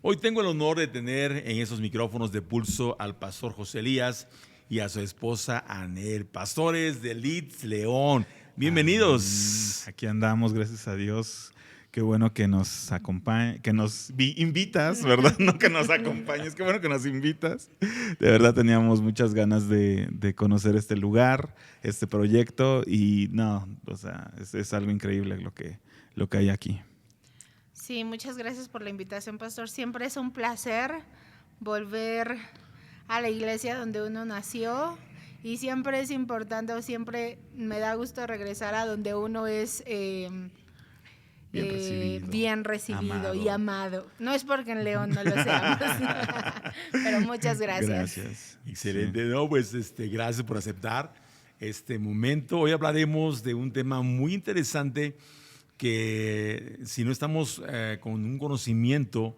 Hoy tengo el honor de tener en esos micrófonos de Pulso al pastor José Elías y a su esposa Anel, pastores de Leeds León. Amén. Bienvenidos. Aquí andamos, gracias a Dios. Qué bueno que nos acompañe, que nos invitas, ¿verdad? No que nos acompañes, qué bueno que nos invitas. De verdad teníamos muchas ganas de conocer este lugar, este proyecto y no, o sea, es algo increíble lo que hay aquí. Sí, muchas gracias por la invitación, pastor. Siempre es un placer volver a la iglesia donde uno nació y siempre es importante o siempre me da gusto regresar a donde uno es bien recibido y amado. amado. No es porque en León no lo seamos, pero muchas gracias. Gracias. Excelente, ¿no? Pues gracias por aceptar este momento. Hoy hablaremos de un tema muy interesante que si no estamos con un conocimiento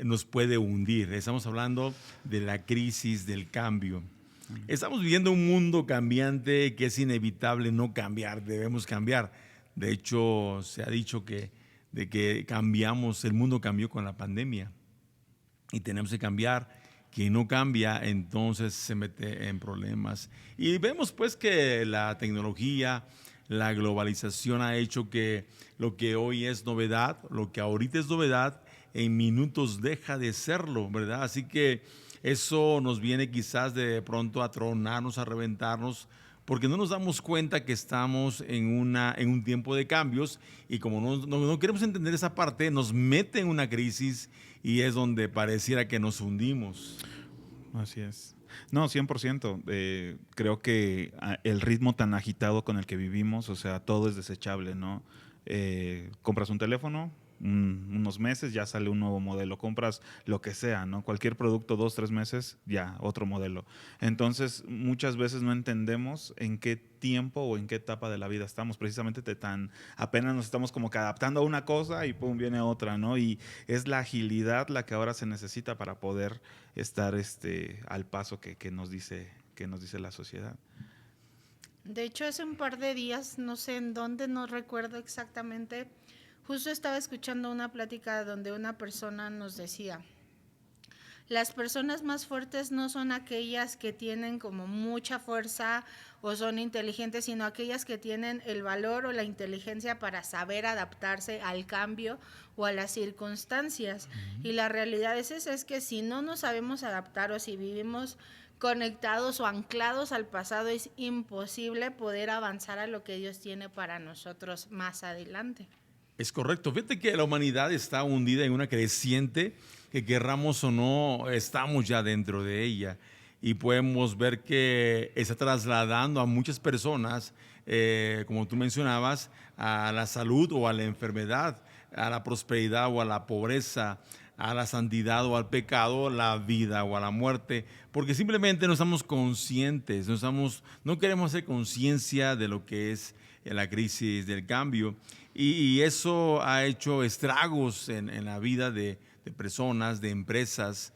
nos puede hundir. Estamos hablando de la crisis del cambio. Estamos viviendo un mundo cambiante que es inevitable no cambiar, debemos cambiar. De hecho, se ha dicho de que cambiamos, el mundo cambió con la pandemia y tenemos que cambiar. Quien no cambia, entonces se mete en problemas. Y vemos pues que la tecnología, la globalización ha hecho que lo que hoy es novedad, lo que ahorita es novedad, en minutos deja de serlo, ¿verdad? Así que eso nos viene quizás de pronto a tronarnos, a reventarnos, porque no nos damos cuenta que estamos en un tiempo de cambios y como no queremos entender esa parte, nos mete en una crisis y es donde pareciera que nos hundimos. Así es. No, 100%. Creo que el ritmo tan agitado con el que vivimos, o sea, todo es desechable, ¿no? Compras un teléfono, unos meses ya sale un nuevo modelo. Compras lo que sea, ¿no? Cualquier producto, 2, 3 meses, ya, otro modelo. Entonces, muchas veces no entendemos en qué tiempo o en qué etapa de la vida estamos. Precisamente apenas nos estamos como que adaptando a una cosa y pum, viene otra, ¿no? Y es la agilidad la que ahora se necesita para poder estar al paso que nos dice la sociedad. De hecho, hace un par de días, no sé en dónde, no recuerdo exactamente, justo estaba escuchando una plática donde una persona nos decía, las personas más fuertes no son aquellas que tienen como mucha fuerza o son inteligentes, sino aquellas que tienen el valor o la inteligencia para saber adaptarse al cambio o a las circunstancias. Y la realidad es esa, es que si no nos sabemos adaptar o si vivimos conectados o anclados al pasado, es imposible poder avanzar a lo que Dios tiene para nosotros más adelante. Es correcto. Fíjate que la humanidad está hundida en una creciente que querramos o no, estamos ya dentro de ella. Y podemos ver que está trasladando a muchas personas, como tú mencionabas, a la salud o a la enfermedad, a la prosperidad o a la pobreza, a la santidad o al pecado, la vida o a la muerte, porque simplemente no estamos conscientes, no queremos hacer conciencia de lo que es la crisis del cambio. Y eso ha hecho estragos en la vida de personas, de empresas.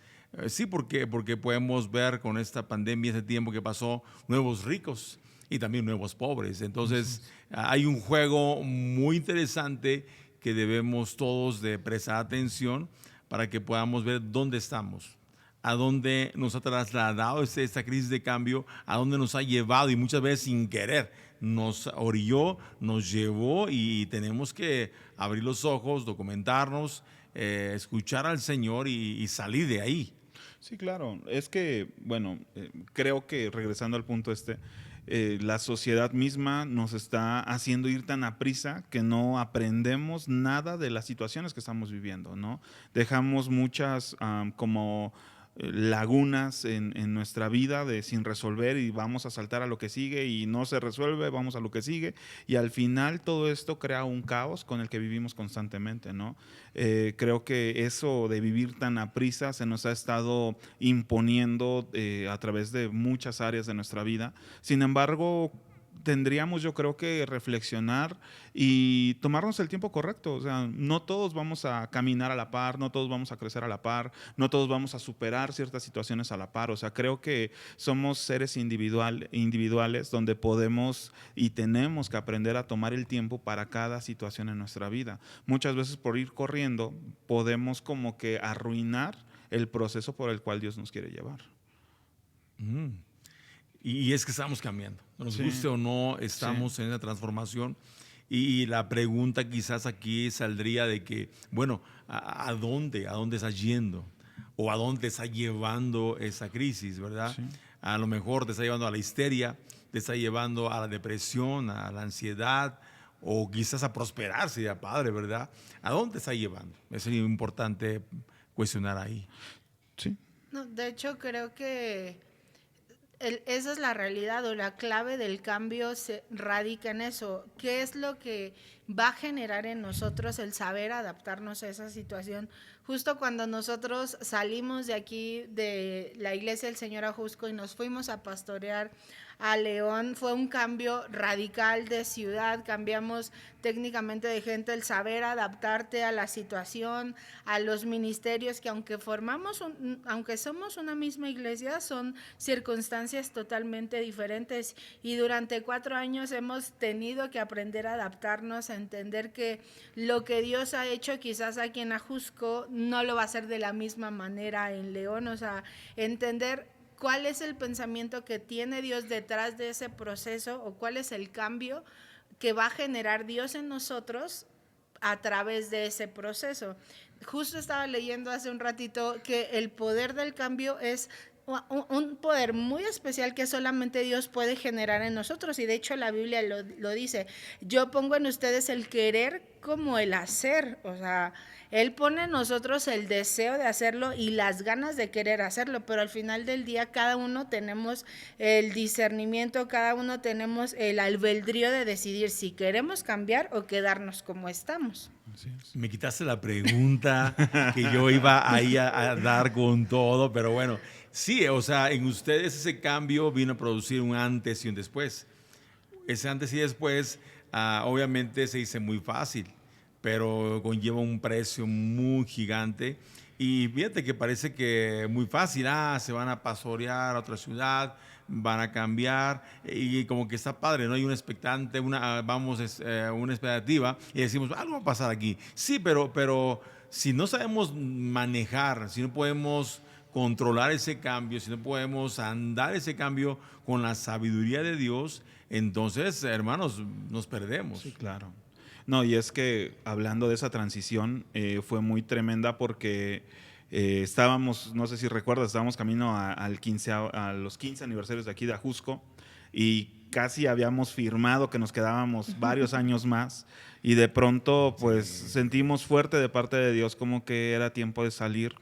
Sí, porque podemos ver con esta pandemia, ese tiempo que pasó, nuevos ricos y también nuevos pobres. Entonces, hay un juego muy interesante que debemos todos de prestar atención para que podamos ver dónde estamos, a dónde nos ha trasladado esta crisis de cambio, a dónde nos ha llevado y muchas veces sin querer nos orilló, nos llevó y tenemos que abrir los ojos, documentarnos, escuchar al Señor y salir de ahí. Sí, claro. Es que, bueno, creo que regresando al punto la sociedad misma nos está haciendo ir tan a prisa que no aprendemos nada de las situaciones que estamos viviendo, ¿no? Dejamos muchas como lagunas en nuestra vida sin resolver y vamos a saltar a lo que sigue y no se resuelve, vamos a lo que sigue y al final todo esto crea un caos con el que vivimos constantemente, ¿no? Creo que eso de vivir tan a prisa se nos ha estado imponiendo a través de muchas áreas de nuestra vida. Sin embargo, tendríamos, yo creo, que reflexionar y tomarnos el tiempo correcto. O sea, no todos vamos a caminar a la par, no todos vamos a crecer a la par, no todos vamos a superar ciertas situaciones a la par. O sea, creo que somos seres individuales donde podemos y tenemos que aprender a tomar el tiempo para cada situación en nuestra vida. Muchas veces por ir corriendo podemos como que arruinar el proceso por el cual Dios nos quiere llevar. Mm. Y es que estamos cambiando, nos guste o no, estamos en esa transformación. Y la pregunta quizás aquí saldría de que, bueno, ¿a dónde estás yendo? ¿O a dónde te está llevando esa crisis, verdad? Sí. A lo mejor te está llevando a la histeria, te está llevando a la depresión, a la ansiedad, o quizás a prosperar, sería padre, ¿verdad? ¿A dónde te está llevando? Eso es importante cuestionar ahí. Sí. No, de hecho, creo que esa es la realidad o la clave del cambio se radica en eso. ¿Qué es lo que va a generar en nosotros el saber adaptarnos a esa situación? Justo cuando nosotros salimos de aquí, de la iglesia del Señor Ajusco, y nos fuimos a pastorear a León, fue un cambio radical de ciudad, cambiamos técnicamente de gente, el saber adaptarte a la situación, a los ministerios, que aunque somos una misma iglesia, son circunstancias totalmente diferentes, y durante 4 años hemos tenido que aprender a adaptarnos, a entender que lo que Dios ha hecho quizás aquí en Ajusco no lo va a hacer de la misma manera en León, o sea, entender cuál es el pensamiento que tiene Dios detrás de ese proceso, o cuál es el cambio que va a generar Dios en nosotros a través de ese proceso. Justo estaba leyendo hace un ratito que el poder del cambio es un poder muy especial que solamente Dios puede generar en nosotros, y de hecho la Biblia lo dice: yo pongo en ustedes el querer como el hacer. O sea, Él pone en nosotros el deseo de hacerlo y las ganas de querer hacerlo, pero al final del día cada uno tenemos el discernimiento, cada uno tenemos el albedrío de decidir si queremos cambiar o quedarnos como estamos. Me quitaste la pregunta que yo iba ahí a dar con todo, pero bueno, sí, o sea, en ustedes ese cambio vino a producir un antes y un después. Ese antes y después, obviamente se dice muy fácil, pero conlleva un precio muy gigante. Y fíjate que parece que muy fácil, se van a pastorear a otra ciudad, van a cambiar, y como que está padre, ¿no? Hay un expectante, una expectativa, y decimos, algo va a pasar aquí. Sí, pero si no sabemos manejar, si no podemos controlar ese cambio, si no podemos andar ese cambio con la sabiduría de Dios, entonces, hermanos, nos perdemos. Sí, claro. No, y es que hablando de esa transición, fue muy tremenda porque estábamos, no sé si recuerdas, estábamos camino a los 15 aniversarios de aquí de Ajusco, y casi habíamos firmado que nos quedábamos varios años más, y de pronto pues sentimos fuerte de parte de Dios como que era tiempo de salir.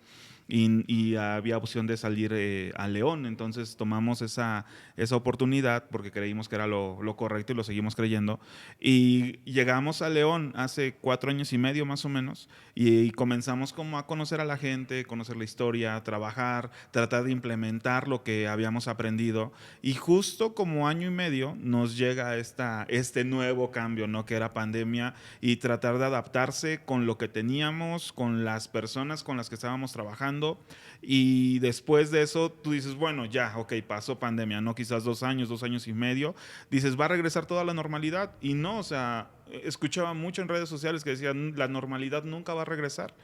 Y había opción de salir a León, entonces tomamos esa oportunidad porque creímos que era lo correcto y lo seguimos creyendo, y llegamos a León hace 4 años y medio más o menos, y comenzamos como a conocer a la gente, conocer la historia, trabajar, tratar de implementar lo que habíamos aprendido, y justo como año y medio nos llega este nuevo cambio, ¿no? Que era pandemia, y tratar de adaptarse con lo que teníamos, con las personas con las que estábamos trabajando. Y después de eso tú dices, bueno, ya, ok, pasó pandemia, ¿no? Quizás 2 años, 2 años y medio, dices, va a regresar toda la normalidad, y no, o sea, escuchaba mucho en redes sociales que decían, la normalidad nunca va a regresar.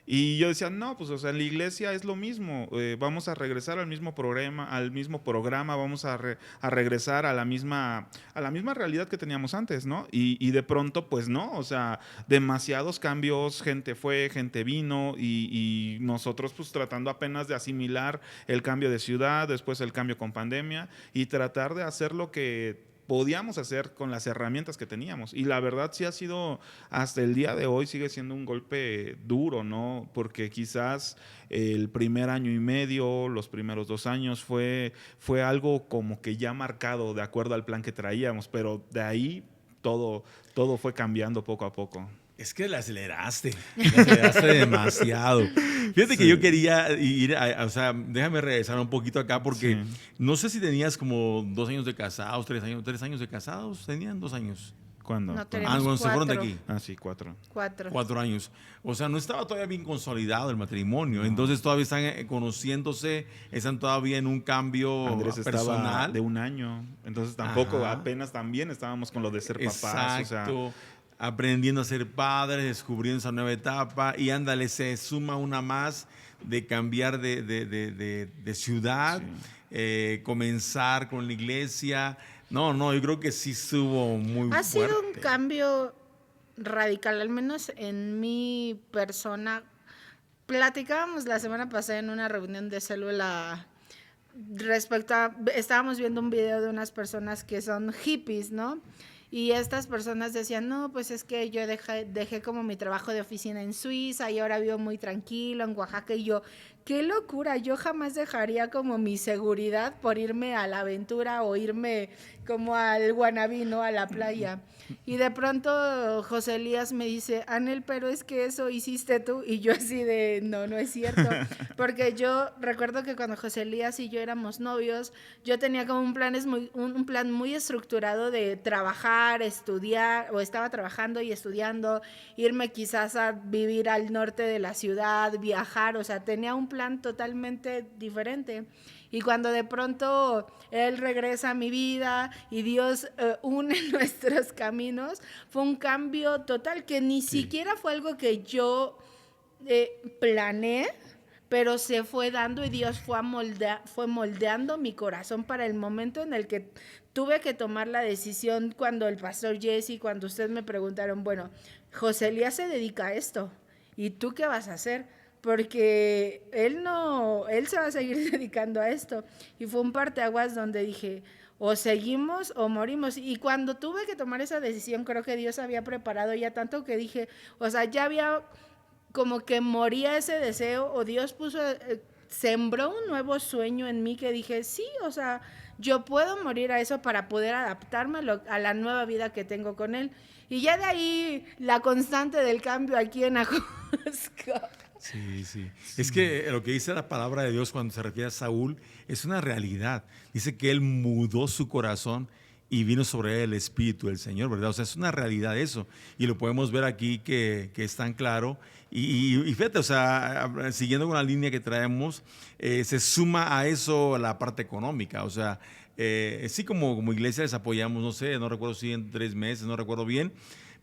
Y yo decía, no, pues, o sea, en la iglesia es lo mismo, vamos a regresar al mismo programa, vamos a regresar a la misma realidad que teníamos antes, ¿no? Y de pronto, pues no, o sea, demasiados cambios, gente fue, gente vino, y nosotros pues tratando apenas de asimilar el cambio de ciudad, después el cambio con pandemia, y tratar de hacer lo que podíamos hacer con las herramientas que teníamos. Y la verdad sí ha sido, hasta el día de hoy sigue siendo un golpe duro, ¿no? Porque quizás el primer año y medio, los primeros 2 años fue algo como que ya marcado de acuerdo al plan que traíamos, pero de ahí todo fue cambiando poco a poco. Es que le aceleraste demasiado. Fíjate que yo quería ir, o sea, déjame regresar un poquito acá porque no sé si tenías como 2 años de casados, 3 años de casados, tenían 2 años. ¿Cuándo? No, tenemos Cuando se fueron de 4. aquí. Ah, sí, 4. 4. 4 años. O sea, no estaba todavía bien consolidado el matrimonio. Entonces todavía están conociéndose, están todavía en un cambio Andrés personal. estaba de 1 año, entonces tampoco, Ajá. apenas también estábamos con lo de ser papás. Exacto. O sea, Aprendiendo a ser padres, descubriendo esa nueva etapa y ándale, se suma una más de cambiar de ciudad, comenzar con la iglesia. No, yo creo que sí estuvo muy Ha fuerte. sido un cambio radical, al menos en mi persona. Platicábamos la semana pasada en una reunión de célula estábamos viendo un video de unas personas que son hippies, ¿no? Y estas personas decían, no, pues es que yo dejé como mi trabajo de oficina en Suiza y ahora vivo muy tranquilo en Oaxaca. Y yo, qué locura, yo jamás dejaría como mi seguridad por irme a la aventura o irme como al Guanabí, ¿no? A la playa. Y de pronto José Elías me dice, Anel, pero es que eso hiciste tú. Y yo así de, no es cierto. Porque yo recuerdo que cuando José Elías y yo éramos novios, yo tenía como un plan muy estructurado de trabajar, estudiar, o estaba trabajando y estudiando, irme quizás a vivir al norte de la ciudad, viajar, o sea, tenía un plan totalmente diferente. Y cuando de pronto Él regresa a mi vida y Dios une nuestros caminos, fue un cambio total que ni siquiera fue algo que yo planeé, pero se fue dando y Dios fue moldeando mi corazón para el momento en el que tuve que tomar la decisión. Cuando el pastor Jesse, cuando ustedes me preguntaron, bueno, José Elías se dedica a esto, ¿y tú qué vas a hacer? Porque él se va a seguir dedicando a esto. Y fue un parteaguas donde dije, o seguimos o morimos. Y cuando tuve que tomar esa decisión, creo que Dios había preparado ya tanto que dije, o sea, ya había como que moría ese deseo, o Dios sembró un nuevo sueño en mí que dije, sí, o sea, yo puedo morir a eso para poder adaptarme a la nueva vida que tengo con Él. Y ya de ahí la constante del cambio aquí en Ajusco. Sí. Es que lo que dice la palabra de Dios cuando se refiere a Saúl es una realidad. Dice que él mudó su corazón y vino sobre él el Espíritu del Señor, ¿verdad? O sea, es una realidad eso. Y lo podemos ver aquí que es tan claro. Y fíjate, o sea, siguiendo con la línea que traemos, se suma a eso la parte económica. O sea, sí como iglesia les apoyamos, no sé, no recuerdo si en 3 meses, no recuerdo bien.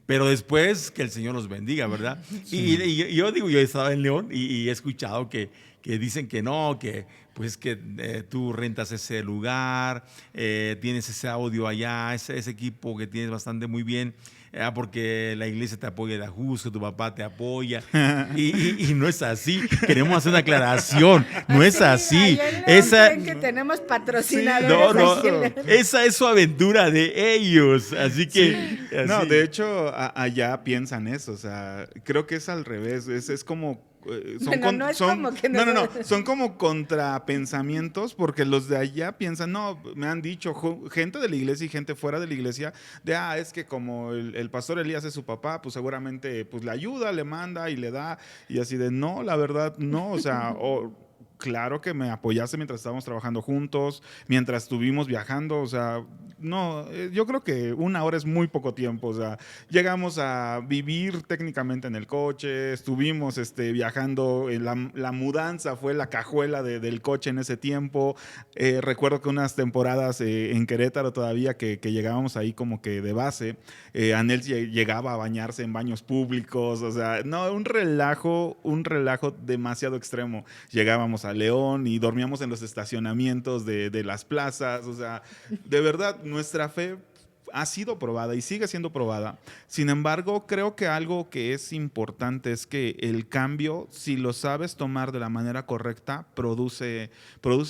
Pero después que el Señor los bendiga, ¿verdad? Sí. Y yo digo, yo estaba en León y he escuchado que dicen que no, que pues que tú rentas ese lugar, tienes ese audio allá, ese equipo que tienes bastante muy bien, porque la iglesia te apoya de Ajusco, tu papá te apoya. Y no es así. Queremos hacer una aclaración. No es así. Creen que tenemos patrocinadores. Esa es su aventura de ellos. Así que... Sí. Así. No, de hecho, allá piensan eso. O sea, creo que es al revés. Es como... son como contrapensamientos, porque los de allá piensan, no, me han dicho gente de la iglesia y gente fuera de la iglesia, es que como el pastor Elías es su papá, pues seguramente pues le ayuda, le manda y le da, y así de, no, la verdad, no, o sea, claro que me apoyaste mientras estábamos trabajando juntos, mientras estuvimos viajando, o sea, no, yo creo que 1 hora es muy poco tiempo, o sea, llegamos a vivir técnicamente en el coche, estuvimos viajando, la mudanza fue la cajuela del coche en ese tiempo. Recuerdo que unas temporadas en Querétaro todavía que llegábamos ahí como que de base, Anel llegaba a bañarse en baños públicos, o sea, no, un relajo demasiado extremo. Llegábamos a León y dormíamos en los estacionamientos de las plazas, o sea, de verdad, nuestra fe ha sido probada y sigue siendo probada. Sin embargo, creo que algo que es importante es que el cambio, si lo sabes tomar de la manera correcta, produce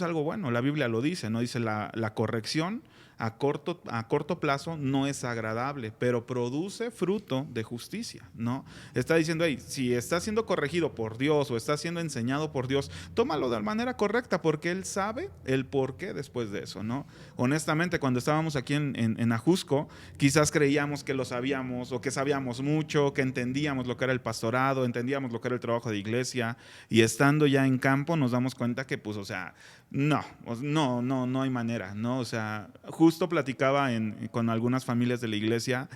algo bueno. La Biblia lo dice, ¿no? Dice la corrección a corto plazo no es agradable, pero produce fruto de justicia, ¿no? Está diciendo, hey, si está siendo corregido por Dios o está siendo enseñado por Dios, tómalo de manera correcta porque Él sabe el porqué después de eso, ¿no? Honestamente, cuando estábamos aquí en Ajusco, quizás creíamos que lo sabíamos o que sabíamos mucho, que entendíamos lo que era el pastorado, entendíamos lo que era el trabajo de iglesia, y estando ya en campo nos damos cuenta que, pues, o sea, no hay manera, ¿no? O sea, justo platicaba con algunas familias de la iglesia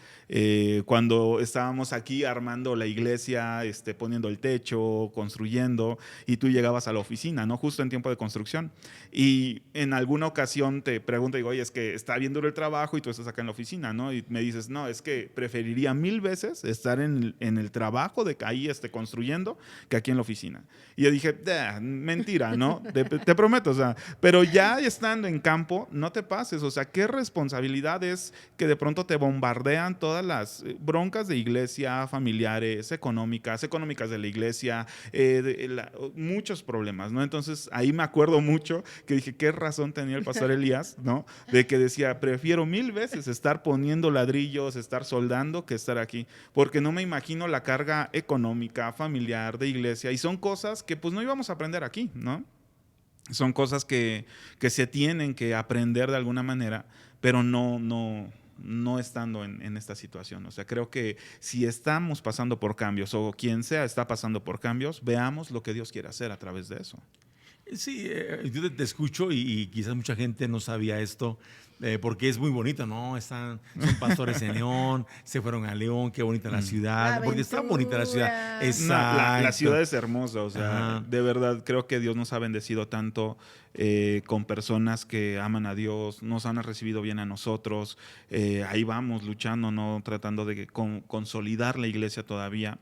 cuando estábamos aquí armando la iglesia, poniendo el techo, construyendo, y tú llegabas a la oficina, ¿no? Justo en tiempo de construcción. Y en alguna ocasión te pregunto, digo, oye, es que está bien duro el trabajo y tú estás acá en la oficina, ¿no? Y me dices, no, es que preferiría 1000 veces estar en el trabajo de ahí construyendo que aquí en la oficina. Y yo dije, mentira, ¿no? Te prometo, o sea, pero ya estando en campo, no te pases, o sea, qué responsabilidad es que de pronto te bombardean todas las broncas de iglesia, familiares, económicas de la iglesia, muchos problemas, ¿no? Entonces ahí me acuerdo mucho que dije, qué razón tenía el pastor Elías, ¿no? De que decía, prefiero 1000 veces estar poniendo ladrillos, estar soldando, que estar aquí, porque no me imagino la carga económica, familiar, de iglesia, y son cosas que pues no íbamos a aprender aquí, ¿no? Son cosas que se tienen que aprender de alguna manera, pero no estando en esta situación. O sea, creo que si estamos pasando por cambios o quien sea está pasando por cambios, veamos lo que Dios quiere hacer a través de eso. Sí, yo te escucho y quizás mucha gente no sabía esto, porque es muy bonito, ¿no? Son pastores en León, se fueron a León, qué bonita la ciudad, porque está bonita la ciudad. La ciudad es hermosa, o sea, Ajá. de verdad creo que Dios nos ha bendecido tanto con personas que aman a Dios, nos han recibido bien a nosotros, ahí vamos luchando, ¿no? Tratando de consolidar la iglesia todavía.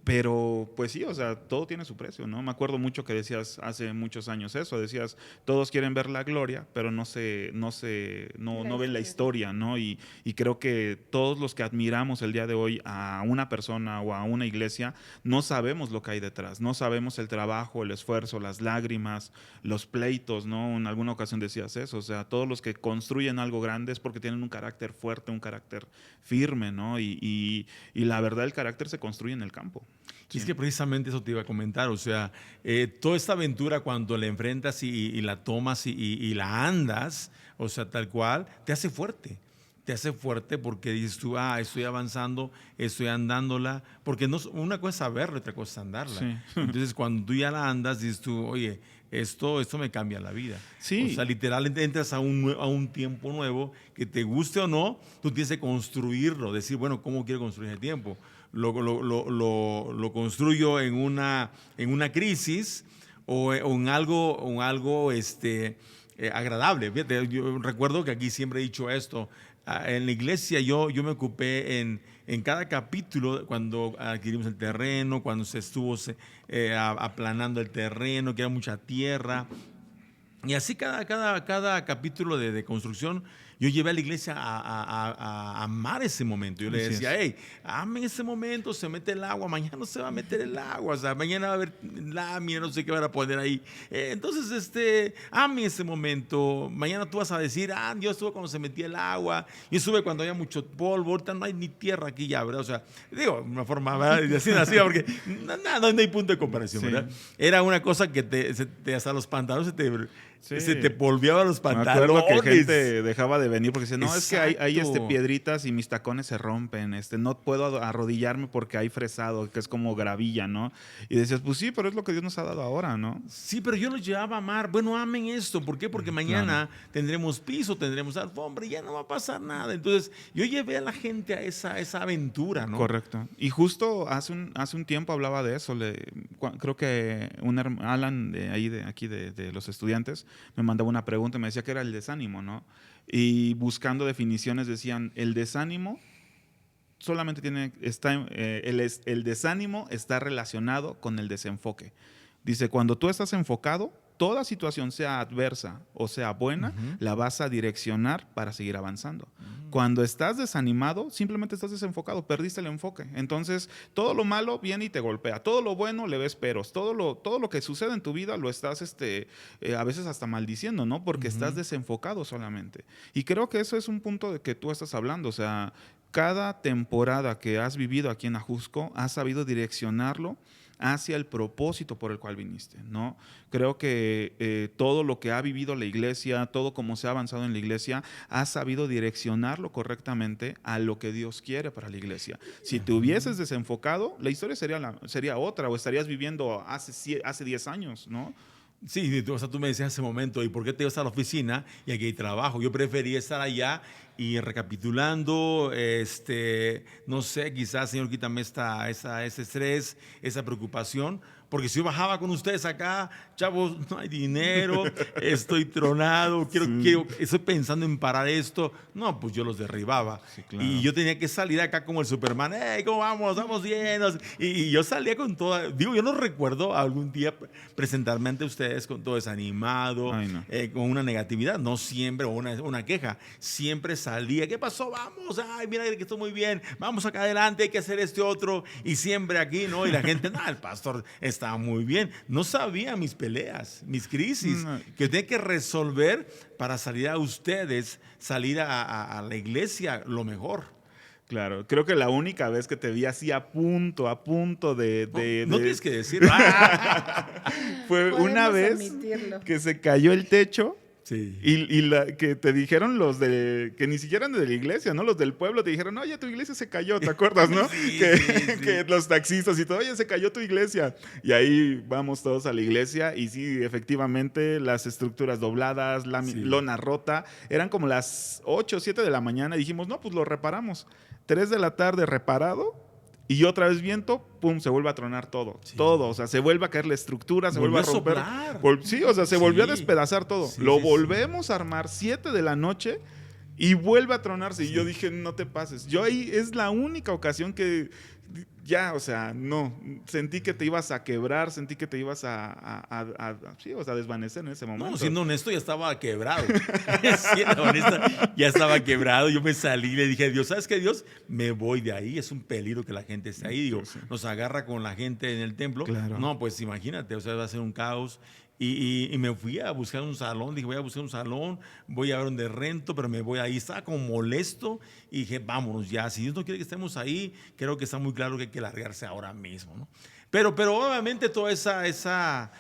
Pero pues sí, o sea, todo tiene su precio, ¿no? Me acuerdo mucho que decías hace muchos años eso, decías, todos quieren ver la gloria, pero no ven la historia, ¿no? Y creo que todos los que admiramos el día de hoy a una persona o a una iglesia, no sabemos lo que hay detrás, no sabemos el trabajo, el esfuerzo, las lágrimas, los pleitos, ¿no? En alguna ocasión decías eso, o sea, todos los que construyen algo grande es porque tienen un carácter fuerte, un carácter firme, ¿no? Y la verdad, el carácter se construye en el campo. Sí. Es que precisamente eso te iba a comentar, o sea, toda esta aventura cuando la enfrentas y la tomas y la andas, o sea, tal cual, te hace fuerte. Te hace fuerte porque dices tú, estoy avanzando, estoy andándola, porque una cosa es saberla, otra cosa es andarla. Sí. Entonces, cuando tú ya la andas, dices tú, oye, esto me cambia la vida. Sí. O sea, literalmente entras a un tiempo nuevo, que te guste o no, tú tienes que construirlo, decir, bueno, ¿cómo quiero construir el tiempo? Lo construyo en una crisis o en algo agradable. Fíjate, yo recuerdo que aquí siempre he dicho esto. En la iglesia yo me ocupé en cada capítulo, cuando adquirimos el terreno, cuando se estuvo aplanando el terreno, que era mucha tierra. Y así cada capítulo de construcción, yo llevé a la iglesia a amar ese momento. Yo le decía, hey, amen ese momento, se mete el agua, mañana no se va a meter el agua, o sea, mañana va a haber lámina, no sé qué van a poner ahí. Entonces, amen ese momento. Mañana tú vas a decir, yo estuve cuando se metía el agua, yo estuve cuando había mucho polvo, ahorita no hay ni tierra aquí ya, ¿verdad? O sea, digo, una forma, ¿verdad? Y así nacía, porque no hay punto de comparación, Sí. ¿verdad? Era una cosa que hasta los pantalones se te polveaban los pantalones. Me acuerdo que gente dejaba de venir porque decía, no, Exacto. es que hay piedritas y mis tacones se rompen, no puedo arrodillarme porque hay fresado, que es como gravilla, ¿no? Y decías, pues sí, pero es lo que Dios nos ha dado ahora, ¿no? Sí, pero yo los llevaba a amar. Bueno, amen esto. ¿Por qué? Porque mañana tendremos piso, tendremos alfombra y ya no va a pasar nada. Entonces, yo llevé a la gente a esa aventura, ¿no? Correcto. Y justo hace un tiempo hablaba de eso. Creo que Alan de los estudiantes me mandaba una pregunta y me decía que era el desánimo, ¿no? Y buscando definiciones decían, el desánimo solamente el desánimo está relacionado con el desenfoque. Dice, cuando tú estás enfocado, toda situación, sea adversa o sea buena, Ujú. la vas a direccionar para seguir avanzando. Cuando estás desanimado, simplemente estás desenfocado, perdiste el enfoque. Entonces, todo lo malo viene y te golpea. Todo lo bueno le ves peros. Todo lo que sucede en tu vida lo estás a veces hasta maldiciendo, ¿no? Porque estás desenfocado solamente. Y creo que eso es un punto de que tú estás hablando. O sea, cada temporada que has vivido aquí en Ajusco, has sabido direccionarlo hacia el propósito por el cual viniste, ¿no? Creo que todo lo que ha vivido la iglesia, todo como se ha avanzado en la iglesia, ha sabido direccionarlo correctamente a lo que Dios quiere para la iglesia. Si te hubieses desenfocado, la historia sería otra, o estarías viviendo hace 10 años, ¿no? Sí, o sea, tú me decías hace momento, ¿y por qué te vas a la oficina y aquí hay trabajo? Yo prefería estar allá y recapitulando, no sé, quizás, Señor, quítame ese estrés, esa preocupación, porque si yo bajaba con ustedes acá, chavos, no hay dinero, estoy tronado, estoy pensando en parar esto, no, pues yo los derribaba. Sí, claro. Y yo tenía que salir acá como el Superman, hey, ¿cómo vamos? Vamos bien. Y yo salía con toda, digo, yo no recuerdo algún día presentarme ante ustedes con todo desanimado, Ay, no. con una negatividad, no siempre, o una queja, siempre salía, ¿qué pasó? Vamos, ay, mira que estoy muy bien, vamos acá adelante, hay que hacer otro, y siempre aquí, ¿no? Y la gente, no, el pastor estaba muy bien, no sabía mis peleas, mis crisis, No. que yo tenía que resolver para salir a ustedes, salir a la iglesia lo mejor. Claro, creo que la única vez que te vi así a punto No tienes que decir. fue Podemos una vez omitirlo. que se cayó el techo. Sí. Y que te dijeron que ni siquiera eran de la iglesia, ¿no? Los del pueblo te dijeron, oye, tu iglesia se cayó, ¿te acuerdas, no? Sí, que, sí. que los taxistas y todo, oye, se cayó tu iglesia. Y ahí vamos todos a la iglesia y sí, efectivamente, las estructuras dobladas, la Sí. lona rota, eran como las 8 o 7 de la mañana y dijimos, no, pues lo reparamos. 3 de la tarde reparado. Y otra vez viento, pum, se vuelve a tronar todo. Sí. Todo, o sea, se vuelve a caer la estructura, se vuelve a romper. soplar. Sí, o sea, se Sí. volvió a despedazar todo. Sí, Lo sí, sí. volvemos a armar 7 de la noche y vuelve a tronarse. Y Sí. yo dije, no te pases. Yo ahí es la única ocasión que ya, o sea, no. Sentí que te ibas a quebrar, sentí que te ibas sí, o sea, desvanecer en ese momento. No, siendo honesto, ya estaba quebrado. Siendo honesto, ya estaba quebrado. Yo me salí y le dije a Dios, ¿sabes qué, Dios? Me voy de ahí. Es un peligro que la gente esté ahí. Digo, Sí. nos agarra con la gente en el templo. Claro. No, pues imagínate, o sea, va a ser un caos. Y me fui a buscar un salón. Dije, voy a buscar un salón, voy a ver dónde rento, pero me voy ahí. Estaba como molesto y dije, vámonos ya. Si Dios no quiere que estemos ahí, creo que está muy claro que hay que largarse ahora mismo, ¿no? Pero obviamente toda esa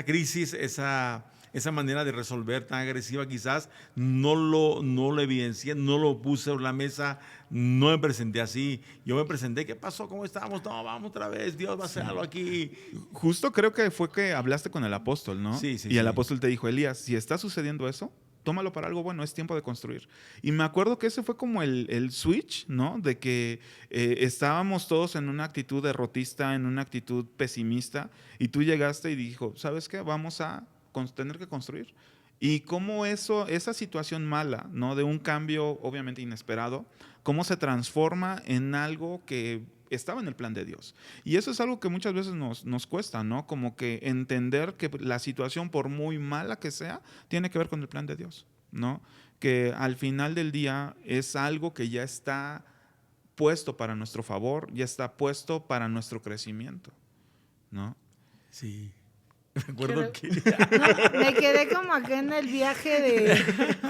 crisis, esa manera de resolver tan agresiva quizás, no lo evidencié, no lo puse sobre la mesa, no me presenté así. Yo me presenté, ¿qué pasó? ¿Cómo estamos? No, vamos otra vez, Dios va a hacer algo aquí. Justo creo que fue que hablaste con el apóstol, ¿no? Sí, sí, y el sí. apóstol te dijo, Elías, si está sucediendo eso, tómalo para algo bueno, es tiempo de construir. Y me acuerdo que ese fue como el switch, ¿no? De que estábamos todos en una actitud derrotista, en una actitud pesimista, y tú llegaste y dijo, ¿sabes qué? Vamos a tener que construir. Y cómo esa situación mala, ¿no? De un cambio obviamente inesperado, cómo se transforma en algo que estaba en el plan de Dios. Y eso es algo que muchas veces nos cuesta, ¿no? Como que entender que la situación, por muy mala que sea, tiene que ver con el plan de Dios, ¿no? Que al final del día es algo que ya está puesto para nuestro favor, ya está puesto para nuestro crecimiento, ¿no? Sí. Me acuerdo que... No, me quedé como acá en el viaje de...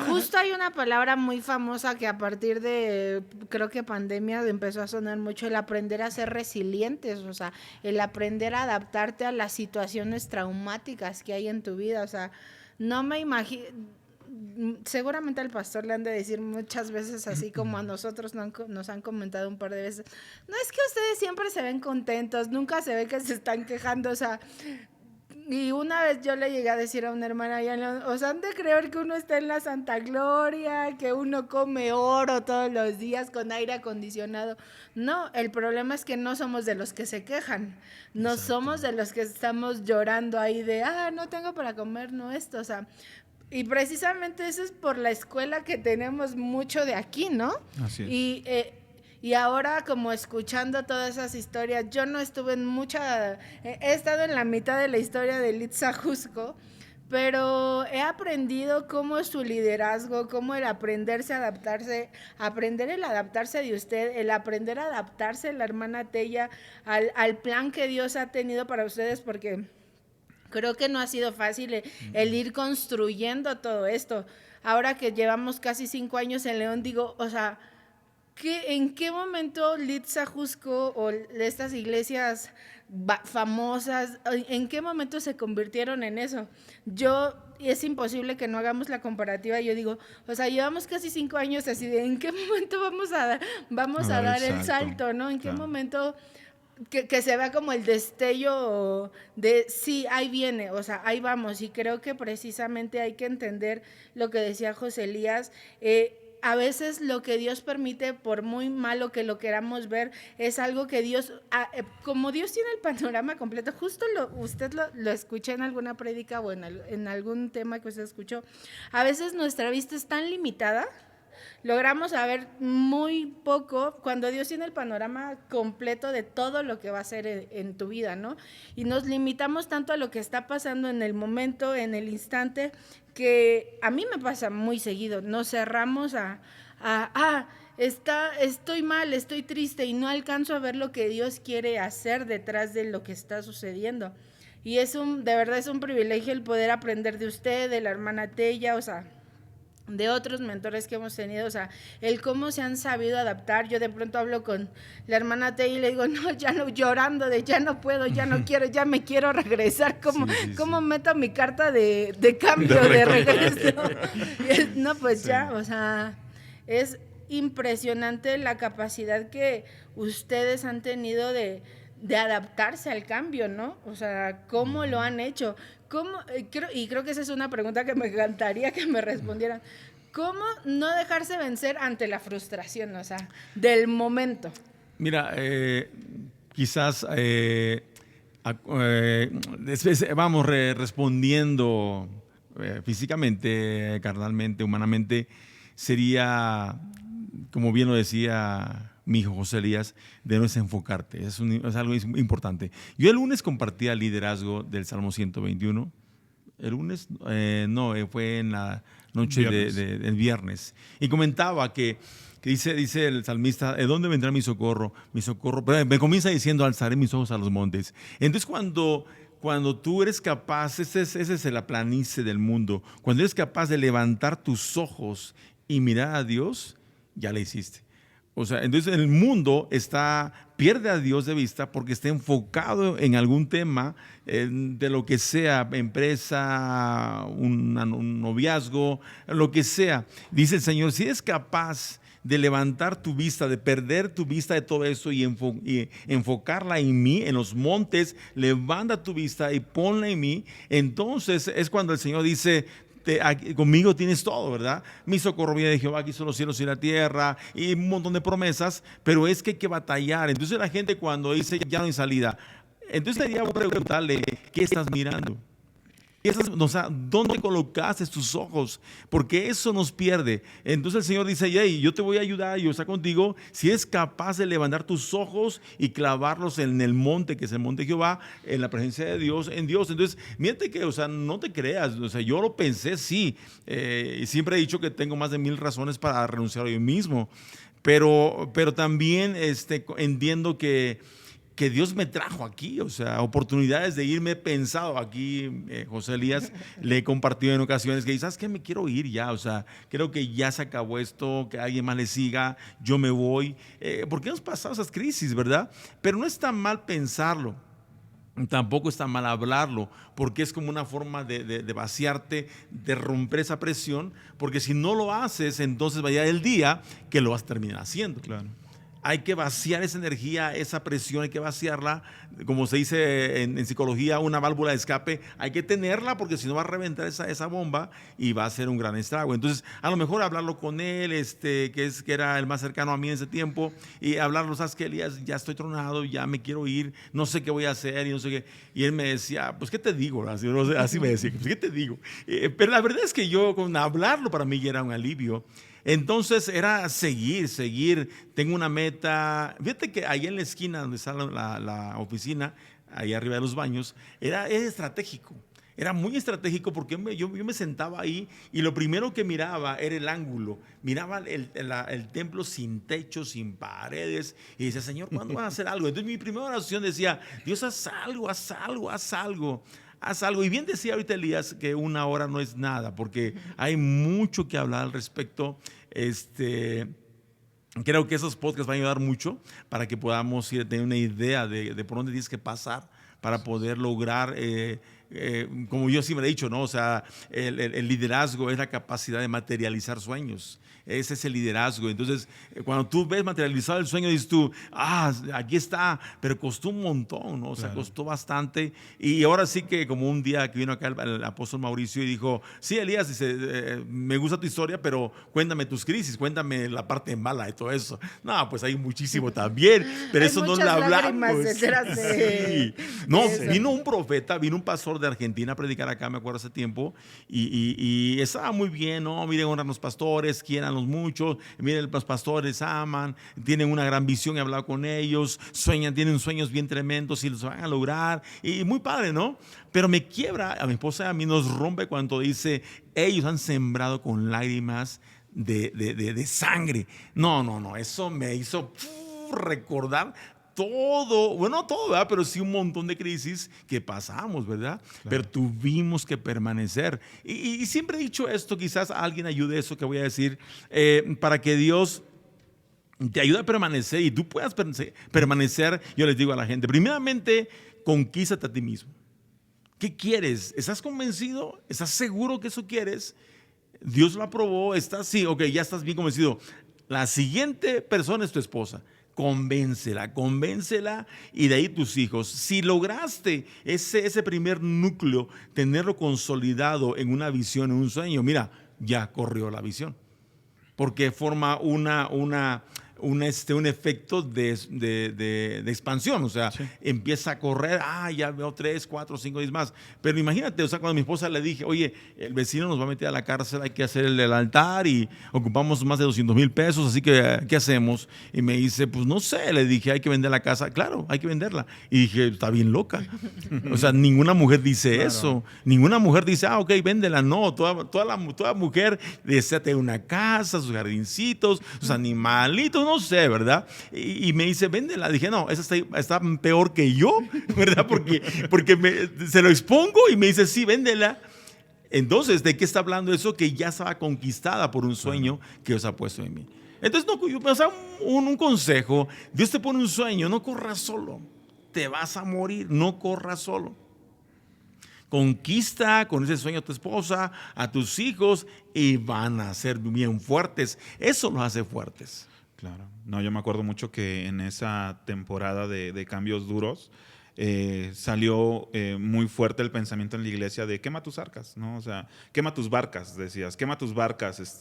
Justo hay una palabra muy famosa que a partir de, creo que pandemia, empezó a sonar mucho, el aprender a ser resilientes, o sea, el aprender a adaptarte a las situaciones traumáticas que hay en tu vida, o sea, no me imagino... Seguramente al pastor le han de decir muchas veces, así como a nosotros nos han comentado un par de veces, no es que ustedes siempre se ven contentos, nunca se ve que se están quejando, o sea... Y una vez yo le llegué a decir a una hermana, o sea, han de creer que uno está en la Santa Gloria, que uno come oro todos los días con aire acondicionado. No, el problema es que no somos de los que se quejan, no Exacto. somos de los que estamos llorando ahí de, no tengo para comer, no esto, o sea... Y precisamente eso es por la escuela que tenemos mucho de aquí, ¿no? Así es. Y ahora como escuchando todas esas historias, yo no estuve he estado en la mitad de la historia de Litza Jusco, pero he aprendido cómo su liderazgo, cómo el aprenderse a adaptarse, aprender el adaptarse de usted, el aprender a adaptarse la hermana Tella al plan que Dios ha tenido para ustedes, porque creo que no ha sido fácil el ir construyendo todo esto. Ahora que llevamos casi 5 años en León, digo, o sea, ¿en qué momento Litza Jusco o estas iglesias famosas, en qué momento se convirtieron en eso? Es imposible que no hagamos la comparativa. Yo digo, o sea, llevamos casi 5 años así de, ¿en qué momento vamos a dar el salto, ¿no? ¿En qué momento que se vea como el destello de sí, ahí viene, o sea, ahí vamos? Y creo que precisamente hay que entender lo que decía José Elías. A veces lo que Dios permite, por muy malo que lo queramos ver, es algo que Dios, como Dios tiene el panorama completo, justo usted lo escuché en alguna prédica o en algún tema que usted escuchó, a veces nuestra vista es tan limitada, logramos saber muy poco cuando Dios tiene el panorama completo de todo lo que va a hacer en tu vida, ¿no? Y nos limitamos tanto a lo que está pasando en el momento, en el instante, que a mí me pasa muy seguido. Nos cerramos estoy mal, estoy triste y no alcanzo a ver lo que Dios quiere hacer detrás de lo que está sucediendo. Y de verdad es un privilegio el poder aprender de usted, de la hermana Tella, o sea, de otros mentores que hemos tenido, o sea, el cómo se han sabido adaptar. Yo de pronto hablo con la hermana Tella y le digo, no, ya no, llorando de ya no puedo, ya no quiero, ya me quiero regresar. ¿Cómo meto mi carta de cambio, de regreso? No, pues ya, o sea, es impresionante la capacidad que ustedes han tenido de adaptarse al cambio, ¿no? O sea, ¿cómo lo han hecho? Creo que esa es una pregunta que me encantaría que me respondieran. ¿Cómo no dejarse vencer ante la frustración, o sea, del momento? Mira, quizás vamos respondiendo físicamente, carnalmente, humanamente, sería, como bien lo decía mi hijo José Elías, de no desenfocarte. Es algo importante. Yo el lunes compartí el liderazgo del Salmo 121. El lunes, fue en la noche del viernes. Y comentaba que dice el salmista, ¿de dónde vendrá mi socorro? Mi socorro. Pero me comienza diciendo, alzaré mis ojos a los montes. Entonces cuando tú eres capaz, ese es la planicie del mundo, cuando eres capaz de levantar tus ojos y mirar a Dios, ya le hiciste. O sea, entonces el mundo pierde a Dios de vista porque está enfocado en algún tema, de lo que sea, empresa, un noviazgo, lo que sea. Dice el Señor, si eres capaz de levantar tu vista, de perder tu vista de todo eso y enfocarla en mí, en los montes, levanta tu vista y ponla en mí, entonces es cuando el Señor dice, conmigo tienes todo, ¿verdad? Mi socorro viene de Jehová, que hizo los cielos y la tierra, y un montón de promesas, pero es que hay que batallar. Entonces la gente cuando dice ya no hay salida, entonces debería preguntarle, ¿qué estás mirando? O sea, ¿dónde colocaste tus ojos? Porque eso nos pierde. Entonces el Señor dice, hey, yo te voy a ayudar, yo estoy contigo, si es capaz de levantar tus ojos y clavarlos en el monte, que es el monte de Jehová, en la presencia de Dios, en Dios. Entonces, miente que, o sea, no te creas, o sea, yo lo pensé, sí, siempre he dicho que tengo más de 1000 razones para renunciar a yo mismo, pero también entiendo que Dios me trajo aquí, o sea, oportunidades de irme pensado. Aquí José Elías le he compartido en ocasiones que dice, ¿sabes qué? Me quiero ir ya, o sea, creo que ya se acabó esto, que alguien más le siga, yo me voy, porque hemos pasado esas crisis, ¿verdad? Pero no está mal pensarlo, tampoco está mal hablarlo, porque es como una forma de vaciarte, de romper esa presión, porque si no lo haces, entonces va a llegar el día que lo vas a terminar haciendo. Claro. Hay que vaciar esa energía, esa presión, hay que vaciarla. Como se dice en psicología, una válvula de escape, hay que tenerla porque si no va a reventar esa bomba y va a ser un gran estrago. Entonces, a lo mejor hablarlo con él, que era el más cercano a mí en ese tiempo, y hablarlo, ¿sabes qué, Elías? Ya estoy tronado, ya me quiero ir, no sé qué voy a hacer y no sé qué. Y él me decía, pues, ¿qué te digo? Así me decía, pues, ¿qué te digo? Pero la verdad es que yo, con hablarlo para mí ya era un alivio. Entonces era seguir. Tengo una meta. Fíjate que ahí en la esquina donde está la oficina, ahí arriba de los baños, era estratégico. Era muy estratégico porque yo me sentaba ahí y lo primero que miraba era el ángulo. Miraba el templo sin techo, sin paredes y decía, Señor, ¿cuándo vas a hacer algo? Entonces mi primera oración decía, Dios, haz algo, haz algo, haz algo. Haz algo. Y bien decía ahorita Elías que 1 hora no es nada, porque hay mucho que hablar al respecto. Creo que esos podcasts van a ayudar mucho para que podamos ir a tener una idea de por dónde tienes que pasar para poder lograr, como yo siempre he dicho, ¿no? O sea, el liderazgo es la capacidad de materializar sueños. Ese es el liderazgo. Entonces, cuando tú ves materializado el sueño, dices tú, aquí está, pero costó un montón, ¿no? O sea, claro, costó bastante. Y ahora sí que, como un día que vino acá el apóstol Mauricio y dijo, sí, Elías, dice, me gusta tu historia, pero cuéntame tus crisis, cuéntame la parte mala de todo eso. No, pues hay muchísimo también, pero eso no lo hablamos. Sí. No, vino un profeta, vino un pastor de Argentina a predicar acá, me acuerdo hace tiempo, y estaba muy bien, ¿no? Miren, honran los pastores, quieranlos mucho, miren, los pastores aman, tienen una gran visión, he hablado con ellos, sueñan, tienen sueños bien tremendos y los van a lograr, y muy padre, ¿no? Pero me quiebra, a mi esposa y a mí nos rompe cuando dice, ellos han sembrado con lágrimas de sangre. No, eso me hizo recordar todo, bueno, no todo, ¿verdad? Pero sí un montón de crisis que pasamos, ¿verdad? Claro. Pero tuvimos que permanecer. Y siempre he dicho esto, quizás a alguien ayude eso que voy a decir, para que Dios te ayude a permanecer y tú puedas permanecer. Yo les digo a la gente, primeramente, conquístate a ti mismo. ¿Qué quieres? ¿Estás convencido? ¿Estás seguro que eso quieres? Dios lo aprobó, estás, sí, ok, ya estás bien convencido. La siguiente persona es tu esposa. Convéncela y de ahí tus hijos. Si lograste ese primer núcleo, tenerlo consolidado en una visión, en un sueño, mira, ya corrió la visión. Porque forma un efecto de expansión, o sea, sí, empieza a correr, ya veo 3, 4, 5 días más. Pero imagínate, o sea, cuando a mi esposa le dije, oye, el vecino nos va a meter a la cárcel, hay que hacer el altar y ocupamos más de 200,000 pesos, así que, ¿qué hacemos? Y me dice, pues no sé, le dije, hay que vender la casa. Claro, hay que venderla. Y dije, está bien loca. O sea, ninguna mujer dice claro, eso. Ninguna mujer dice, ok, véndela. No, toda mujer desea tener una casa, sus jardincitos, sus animalitos, no sé, ¿verdad? Y me dice, véndela. Dije, no, esa está peor que yo, ¿verdad? Porque se lo expongo y me dice, sí, véndela. Entonces, ¿de qué está hablando eso? Que ya estaba conquistada por un sueño que Dios ha puesto en mí. Entonces, o sea, un consejo, Dios te pone un sueño, no corras solo, te vas a morir, no corras solo. Conquista con ese sueño a tu esposa, a tus hijos y van a ser bien fuertes. Eso los hace fuertes. Claro. No, yo me acuerdo mucho que en esa temporada de cambios duros salió muy fuerte el pensamiento en la iglesia de quema tus arcas, ¿no? O sea, quema tus barcas, decías, quema tus barcas,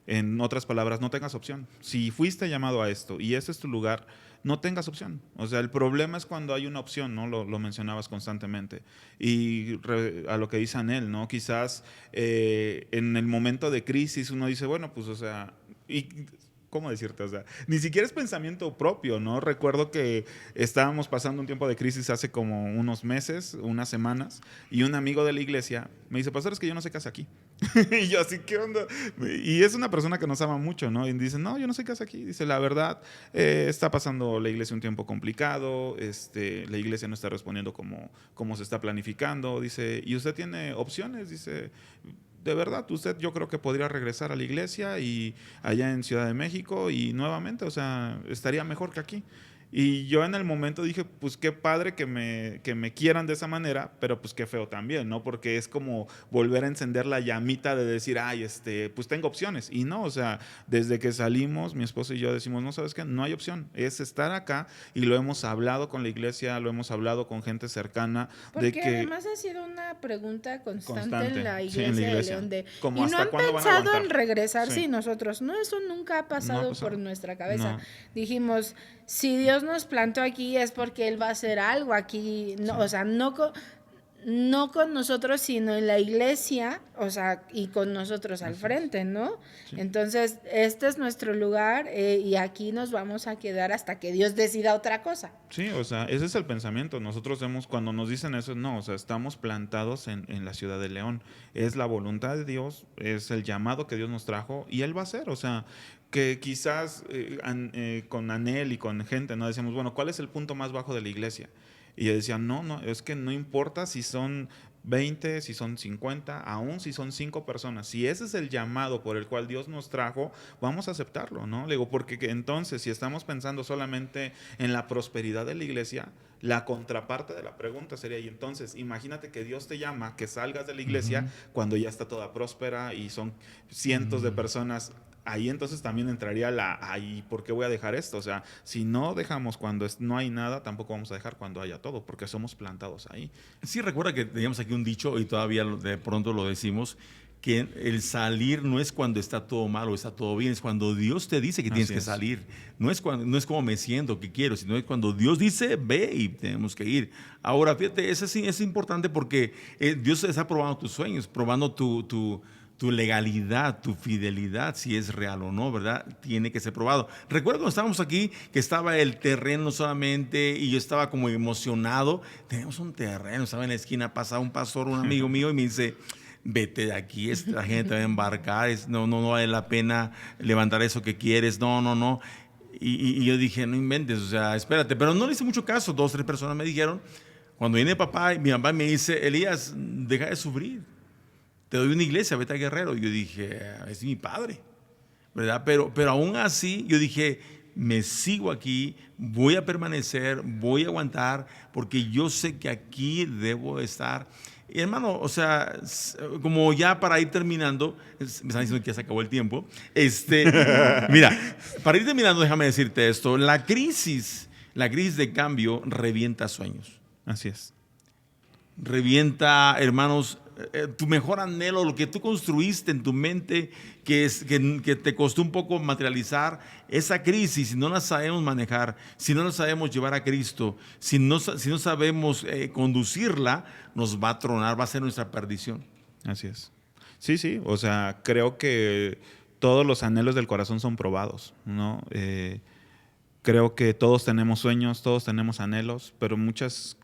en otras palabras, no tengas opción. Si fuiste llamado a esto y ese es tu lugar, no tengas opción. O sea, el problema es cuando hay una opción, ¿no? Lo mencionabas constantemente. Y a lo que dice Anel, ¿no? Quizás en el momento de crisis uno dice, bueno, pues, o sea, ¿cómo decirte? O sea, ni siquiera es pensamiento propio, ¿no? Recuerdo que estábamos pasando un tiempo de crisis hace como unos meses, unas semanas, y un amigo de la iglesia me dice, pastor, es que yo no sé qué hace aquí. Y yo así, ¿qué onda? Y es una persona que nos ama mucho, ¿no? Y dice, no, yo no sé qué hace aquí. Dice, la verdad, está pasando la iglesia un tiempo complicado, la iglesia no está respondiendo como se está planificando. Dice, ¿y usted tiene opciones? Dice, de verdad, usted yo creo que podría regresar a la iglesia y allá en Ciudad de México y nuevamente, o sea, estaría mejor que aquí. Y yo en el momento dije, pues qué padre que me quieran de esa manera, pero pues qué feo también, ¿no? Porque es como volver a encender la llamita de decir, pues tengo opciones. Y no, o sea, desde que salimos, mi esposo y yo decimos, no, ¿sabes qué? No hay opción. Es estar acá y lo hemos hablado con la iglesia, lo hemos hablado con gente cercana. Porque además ha sido una pregunta constante en la iglesia, sí, en la iglesia. de León. Como y hasta no han cuándo pensado van a en regresar sí. sin nosotros. No, eso nunca ha pasado por nuestra cabeza. No. Dijimos, si Dios nos plantó aquí es porque Él va a hacer algo aquí. No, sí. O sea, no con nosotros, sino en la iglesia, o sea, y con nosotros al frente, ¿no? Sí. Entonces, este es nuestro lugar y aquí nos vamos a quedar hasta que Dios decida otra cosa. Sí, o sea, ese es el pensamiento. Nosotros vemos, cuando nos dicen eso, no, o sea, estamos plantados en la ciudad de León. Es la voluntad de Dios, es el llamado que Dios nos trajo y Él va a hacer, o sea, que quizás con Anel y con gente, ¿no? Decíamos, bueno, ¿cuál es el punto más bajo de la iglesia? Y ellos decían, no, es que no importa si son 20, si son 50, aún si son 5 personas. Si ese es el llamado por el cual Dios nos trajo, vamos a aceptarlo, ¿no? Le digo, porque entonces, si estamos pensando solamente en la prosperidad de la iglesia, la contraparte de la pregunta sería, y entonces, imagínate que Dios te llama, que salgas de la iglesia cuando ya está toda próspera y son cientos de personas. Ahí entonces también entraría ahí, ¿por qué voy a dejar esto? O sea, si no dejamos cuando no hay nada, tampoco vamos a dejar cuando haya todo, porque somos plantados ahí. Sí, recuerda que teníamos aquí un dicho y todavía de pronto lo decimos, que el salir no es cuando está todo mal o está todo bien, es cuando Dios te dice que tienes que salir. No es como me siento, que quiero, sino es cuando Dios dice, ve y tenemos que ir. Ahora, fíjate, eso sí es importante porque Dios está probando tus sueños, probando tu legalidad, tu fidelidad, si es real o no, ¿verdad? Tiene que ser probado. Recuerdo cuando estábamos aquí, que estaba el terreno solamente y yo estaba como emocionado. Tenemos un terreno, estaba en la esquina, pasaba un pastor, un amigo mío, y me dice, vete de aquí, la gente te va a embarcar, no vale la pena levantar eso que quieres, no. Y yo dije, no inventes, o sea, espérate. Pero no le hice mucho caso, 2, 3 personas me dijeron. Cuando viene mi papá me dice, Elías, deja de sufrir. Te doy una iglesia, vete a Guerrero. Y yo dije, es mi padre, ¿verdad? Pero aún así, yo dije, me sigo aquí, voy a permanecer, voy a aguantar, porque yo sé que aquí debo estar. Y hermano, o sea, como ya para ir terminando, me están diciendo que ya se acabó el tiempo. Mira, para ir terminando, déjame decirte esto: la crisis de cambio revienta sueños. Así es. Revienta, hermanos, tu mejor anhelo, lo que tú construiste en tu mente, que te costó un poco materializar. Esa crisis, si no la sabemos manejar, si no la sabemos llevar a Cristo, si no sabemos conducirla, nos va a tronar, va a ser nuestra perdición. Así es. Sí, o sea, creo que todos los anhelos del corazón son probados, ¿no? Creo que todos tenemos sueños, todos tenemos anhelos, pero muchas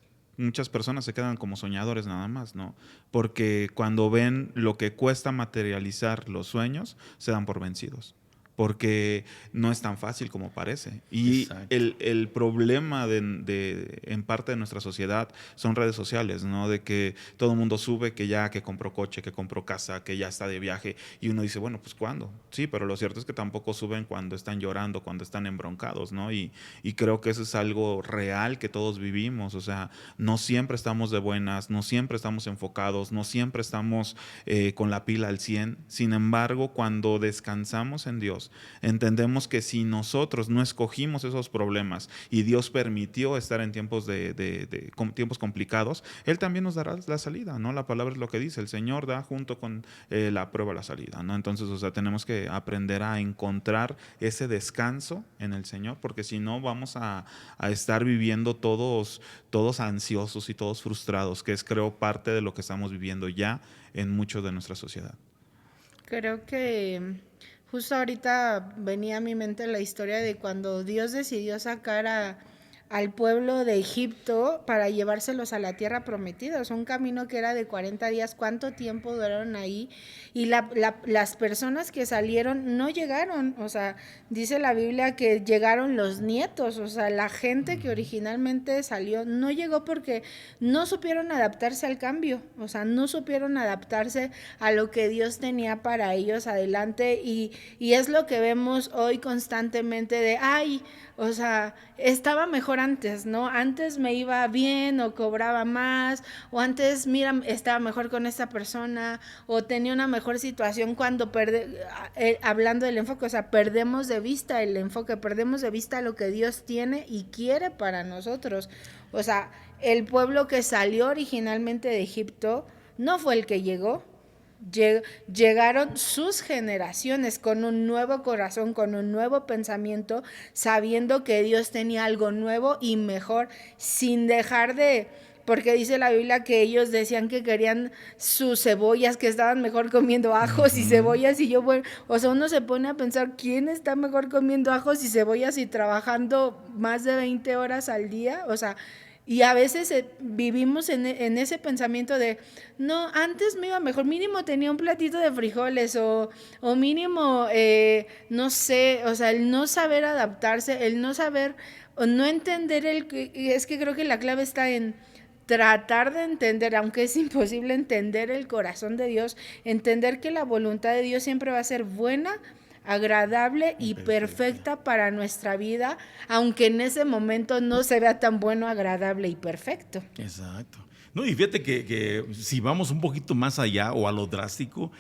personas se quedan como soñadores nada más, ¿no? Porque cuando ven lo que cuesta materializar los sueños, se dan por vencidos. Porque no es tan fácil como parece. Y el problema en parte de nuestra sociedad son redes sociales, ¿no? De que todo el mundo sube que compró coche, que compró casa, que ya está de viaje. Y uno dice, bueno, pues ¿cuándo? Sí, pero lo cierto es que tampoco suben cuando están llorando, cuando están embroncados, ¿no? Y creo que eso es algo real que todos vivimos. O sea, no siempre estamos de buenas, no siempre estamos enfocados, no siempre estamos con la pila al 100. Sin embargo, cuando descansamos en Dios, entendemos que si nosotros no escogimos esos problemas y Dios permitió estar en tiempos tiempos complicados, Él también nos dará la salida, ¿no? La palabra es lo que dice, el Señor da junto con la prueba la salida, ¿no? Entonces, o sea, tenemos que aprender a encontrar ese descanso en el Señor, porque si no vamos a estar viviendo todos ansiosos y todos frustrados, que es, creo, parte de lo que estamos viviendo ya en mucho de nuestra sociedad. Creo que justo ahorita venía a mi mente la historia de cuando Dios decidió sacar al pueblo de Egipto para llevárselos a la tierra prometida. Es un camino que era de 40 días. ¿Cuánto tiempo duraron ahí? Y las personas que salieron no llegaron. O sea, dice la Biblia que llegaron los nietos. O sea, la gente que originalmente salió no llegó porque no supieron adaptarse al cambio. O sea, no supieron adaptarse a lo que Dios tenía para ellos adelante. Y es lo que vemos hoy constantemente de, o sea, estaba mejor antes, ¿no? Antes me iba bien o cobraba más, o antes, mira, estaba mejor con esta persona, o tenía una mejor situación cuando hablando del enfoque, o sea, perdemos de vista el enfoque, perdemos de vista lo que Dios tiene y quiere para nosotros. O sea, el pueblo que salió originalmente de Egipto no fue el que llegó. Llegaron sus generaciones con un nuevo corazón, con un nuevo pensamiento, sabiendo que Dios tenía algo nuevo y mejor, sin dejar de porque dice la Biblia que ellos decían que querían sus cebollas, que estaban mejor comiendo ajos y cebollas, y yo, bueno, o sea, uno se pone a pensar, ¿quién está mejor comiendo ajos y cebollas y trabajando más de 20 horas al día? O sea, y a veces vivimos en ese pensamiento de, no, antes me iba mejor, mínimo tenía un platito de frijoles o mínimo, no sé, o sea, el no saber adaptarse, el no saber o no entender, es que creo que la clave está en tratar de entender, aunque es imposible entender el corazón de Dios, entender que la voluntad de Dios siempre va a ser buena, agradable y perfecta para nuestra vida, aunque en ese momento no se vea tan bueno, agradable y perfecto. Exacto. No, y fíjate que si vamos un poquito más allá o a lo drástico,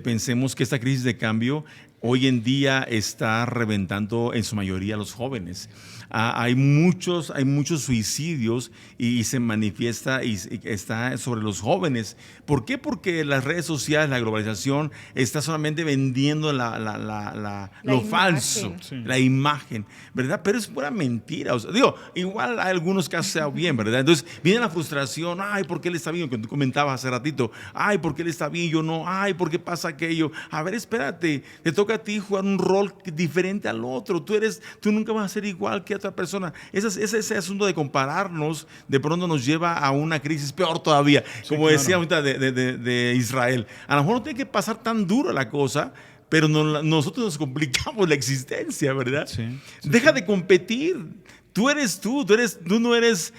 pensemos que esta crisis de cambio hoy en día está reventando en su mayoría a los jóvenes. Hay muchos suicidios y se manifiesta y está sobre los jóvenes. ¿Por qué? Porque las redes sociales, la globalización está solamente vendiendo lo imagen. falso, Sí. la imagen, ¿verdad? Pero es pura mentira. O sea, digo, igual hay algunos casos sea bien, ¿verdad? Entonces viene la frustración, ay, ¿por qué él está bien? Que tú comentabas hace ratito, ay, ¿por qué él está bien? Yo no, ay, ¿por qué pasa aquello? A ver, espérate, te toca a ti jugar un rol diferente al otro. Tú nunca vas a ser igual que otra persona. Ese asunto de compararnos de pronto nos lleva a una crisis peor todavía. Sí, Como claro. decía ahorita de Israel. A lo mejor no tiene que pasar tan dura la cosa, pero nosotros nos complicamos la existencia, ¿verdad? Sí, Deja de competir. Tú no eres,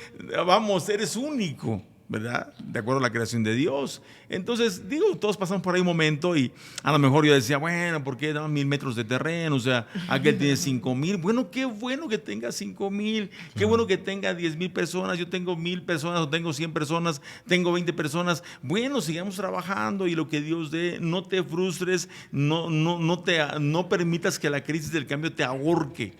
vamos, eres único, ¿verdad? De acuerdo a la creación de Dios. Entonces, digo, todos pasamos por ahí un momento y a lo mejor yo decía, bueno, ¿por qué daban 1,000 metros de terreno? O sea, aquel tiene 5,000. Bueno, qué bueno que tenga 5,000. Qué bueno que tenga 10,000 personas. Yo tengo 1,000 personas o tengo 100 personas, tengo 20 personas. Bueno, sigamos trabajando y lo que Dios dé, no te frustres, no permitas que la crisis del cambio te ahorque.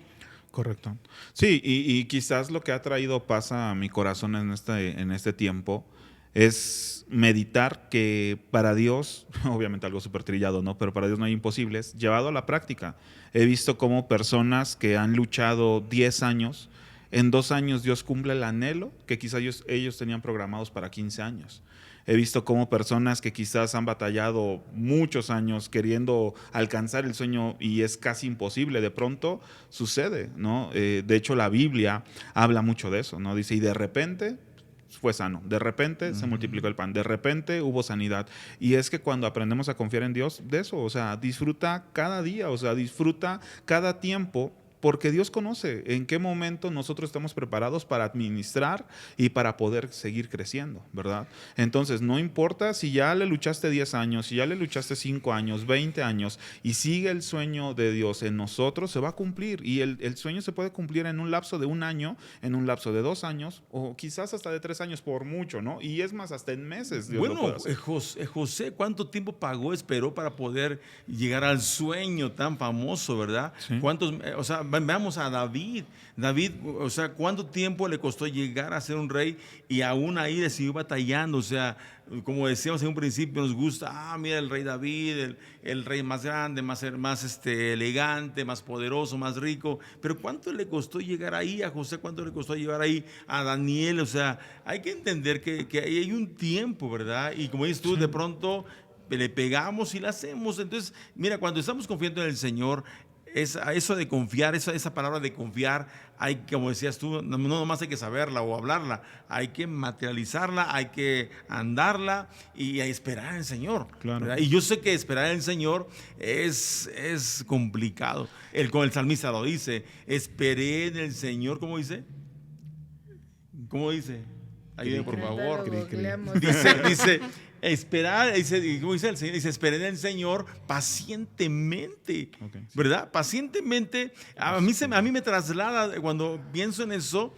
Correcto. Sí, y quizás lo que ha traído paz a mi corazón en este tiempo es meditar que para Dios, obviamente algo súper trillado, ¿no? Pero para Dios no hay imposibles, llevado a la práctica. He visto cómo personas que han luchado 10 años, en 2 años Dios cumple el anhelo que quizás ellos tenían programados para 15 años. He visto cómo personas que quizás han batallado muchos años queriendo alcanzar el sueño y es casi imposible, de pronto sucede, ¿no? De hecho, la Biblia habla mucho de eso, ¿no? Dice, y de repente fue sano, de repente se multiplicó el pan, de repente hubo sanidad. Y es que cuando aprendemos a confiar en Dios, de eso, o sea, disfruta cada día, o sea, disfruta cada tiempo, porque Dios conoce en qué momento nosotros estamos preparados para administrar y para poder seguir creciendo, ¿verdad? Entonces, no importa si ya le luchaste 10 años, si ya le luchaste 5 años, 20 años, y sigue el sueño de Dios en nosotros, se va a cumplir. Y el sueño se puede cumplir en un lapso de 1 año, en un lapso de 2 años, o quizás hasta de 3 años por mucho, ¿no? Y es más, hasta en meses Dios lo puede hacer. José, ¿cuánto tiempo esperó para poder llegar al sueño tan famoso, verdad? Sí. O sea, veamos a David. David, o sea, ¿cuánto tiempo le costó llegar a ser un rey? Y aún ahí le siguió batallando. O sea, como decíamos en un principio, nos gusta, mira el rey David, el rey más grande, más elegante, más poderoso, más rico. Pero ¿cuánto le costó llegar ahí a José? ¿Cuánto le costó llegar ahí a Daniel? O sea, hay que entender que ahí hay un tiempo, ¿verdad? Y como dices tú, de pronto le pegamos y la hacemos. Entonces, mira, cuando estamos confiando en el Señor, eso de confiar, esa palabra de confiar, como decías tú, no nomás hay que saberla o hablarla, hay que materializarla, hay que andarla y esperar en el Señor. Claro. ¿Verdad? Y yo sé que esperar en el Señor es complicado. Como el salmista lo dice, esperé en el Señor, ¿cómo dice? ¿Cómo dice? Ayúdenme, por favor. Dice, esperar, ¿cómo dice el Señor? Dice, esperé en el Señor pacientemente, Okay, sí. ¿verdad? Pacientemente. A mí me traslada, cuando pienso en eso,